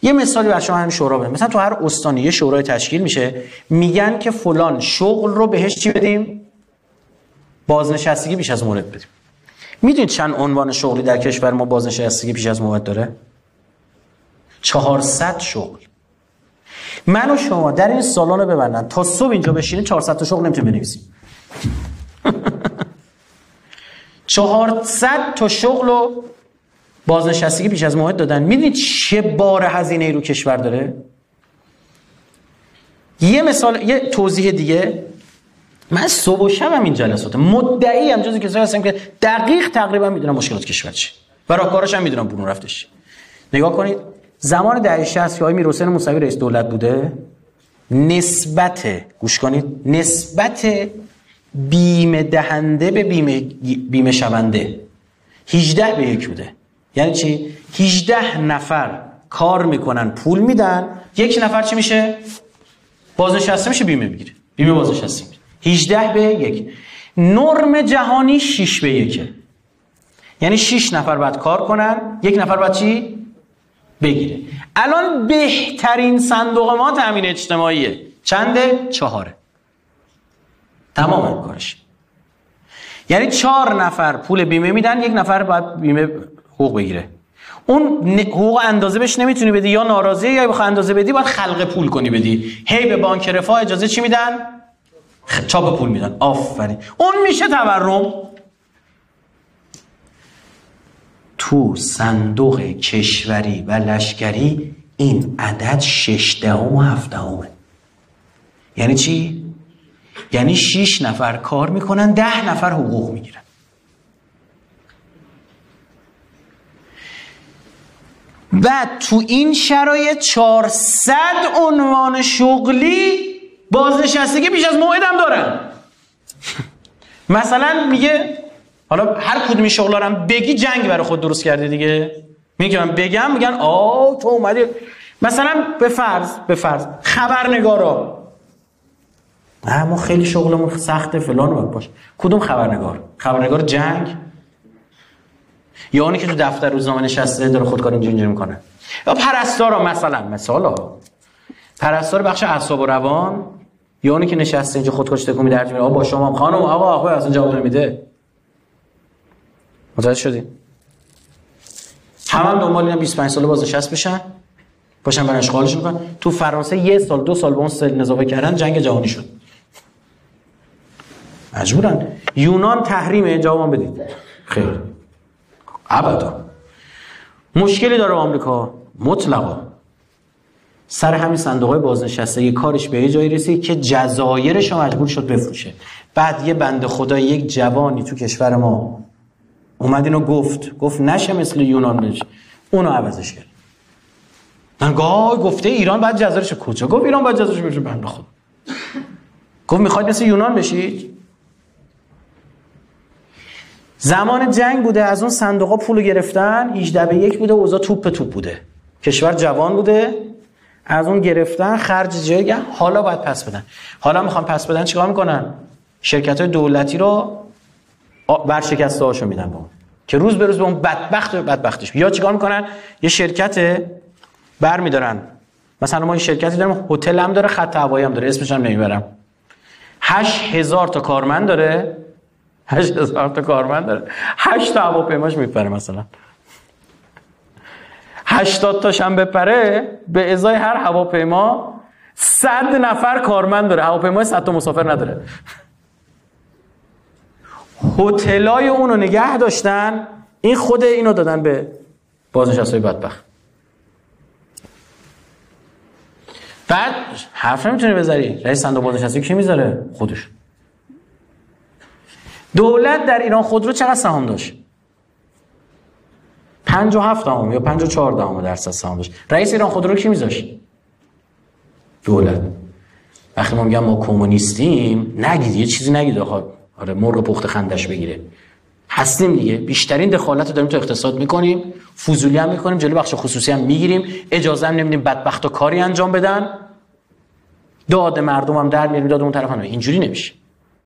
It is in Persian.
یه مثالی برای شما همین شورا بدم. مثلا تو هر استانی یه شورای تشکیل میشه، میگن که فلان شغل رو بهش چی بدیم؟ بازنشستگی بیش از موعد بدیم. میدونید چند عنوان شغلی در کشور ما بازنشستگی بیش از موعد داره؟ 400 شغل. من و شما در این سالن رو ببندن تا صبح اینجا بشینیم 400 تا شغل نمیتونیم بنویسیم. 400 تا شغل و بازنشستگی بیش از موعد دادن. میدونید چه بار هزینه‌ای رو کشور داره؟ یه مثال، یه توضیح دیگه. من صبح و شب هم این جلسات مدعی هم جزو کسایی هستم که دقیق تقریبا میدونم مشکلات کشور چیه و راهکارش هم میدونم برون رفتش. نگاه کنید زمان دهه 60 که آقای میرحسین موسوی رئیس دولت بوده، نسبت گوش کنید، نسبت بیمه دهنده به بیمه شونده 18 به 1 بوده. یعنی چی؟ 18 نفر کار میکنن پول میدن، یک نفر چی میشه؟ بازنشسته میشه، بیمه میگیره، بیمه بازنشسته میگیره. 18 به 1. نرم جهانی 6 به 1. یعنی 6 نفر باید کار کنن، یک نفر باید چی؟ بگیره. الان بهترین صندوق ما تامین اجتماعیه. چنده؟ 4. تمام کارش. یعنی 4 نفر پول بیمه میدن، یک نفر باید بیمه حقوق بگیره. اون حقوق اندازه بهش نمیتونی بدی، یا ناراضی، یا بخوای اندازه بدی باید خلق پول کنی بدی. هی به بانک رفاه اجازه چی میدن؟ چاپ پول میدن. آفرین. اون میشه تورم. تو صندوق کشوری و لشکری این عدد 6 و 7. یعنی چی؟ یعنی 6 نفر کار میکنن، 10 نفر حقوق میگیرن. و تو این شرایط 400 عنوان شغلی بازنشستگی بیش از موعدم دارن. مثلا میگه حالا هر کدوم شغلا رو بگی جنگ برای خود درست کرده دیگه. میگه من بگم میگن تو اومدی. مثلا به فرض خبرنگارا، ما خیلی شغلمون سخته فلان باید باشه. کدوم خبرنگار جنگ؟ یا اونی که تو دفتر روزنامه نشسته داره خودکار اینجوری میکنه؟ یا پرستارا مثلا پرستار بخش اعصاب و روان، یا اونی که نشسته اینجا خودکش تکون درد میاره با شما خانم آقا اصلا جواب نمیده. متوجه شدین؟ هم دنبال اینا 25 ساله بازنشسته باشن برای اشغالش میکنن. تو فرانسه 1 سال 2 سال به اون سال اضافه کردن، جنگ جهانی شد. مجبورن. یونان تحریمه، جواب بدید. خیر. ابدا. مشکلی داره آمریکا مطلقا. سر همین صندوق‌های بازنشستگی کارش به یه جایی رسید که جزایرش مجبور شد بفروشه. بعد یه بنده خدا، یک جوانی تو کشور ما اومد اینو گفت نشه مثل یونان بشه، اونو عوضش کرد. من گفته ایران باید جزایرش، کجا گفت ایران باید جزایرش بشه؟ بنده خدا گفت میخواید مثل یونان بشید. زمان جنگ بوده، از اون صندوقا پولو گرفتن، 18 به 1 بوده، اوضاع توپ بوده، کشور جوان بوده، از اون گرفتن خرج جای، حالا باید پس بدن. حالا میخوان پس بدن، چیکار میکنن؟ شرکت‌های دولتی رو ورشکسته هاشو میدن با که روز به روز به اون بدبختش. یا چیکار میکنن؟ یه شرکت برمیدارن، مثلا ما یه شرکتی داریم، هتل هم داره، خط هوایی هم داره، اسمش هم نمیبرم، 8000 تا کارمند داره، 8000 تا کارمند داره، 8 تا هواپیماش میپره، مثلا 80 تاش هم بپره، به ازای هر هواپیما 100 نفر کارمند داره، هواپیمای 100 تا مسافر نداره. هتلای اونو نگه داشتن، این خود اینو دادن به بازنشسته‌های بدبخت. بعد حرف نمیتونی بذاری، رئیس صندوق بازنشستگی کی میذاره؟ خودش. دولت در ایران خودرو چقدر سهام داشت؟ 57 یا 54% سهام داشت. رئیس ایران خودرو کی میذاشت؟ دولت. وقتی ما میگم ما کمونیستیم، نگید یه چیزی نگید آره مرغ پخت خندش بگیره. هستیم دیگه، بیشترین دخالت رو داریم تو اقتصاد میکنیم، فضولی هم میکنیم، جلوی بخش خصوصی هم میگیریم، اجازه هم نمیدیم بدبختا کاری انجام بدن، داد مردم هم در میاریم، داد اون طرف هم. اینجوری نمیشه.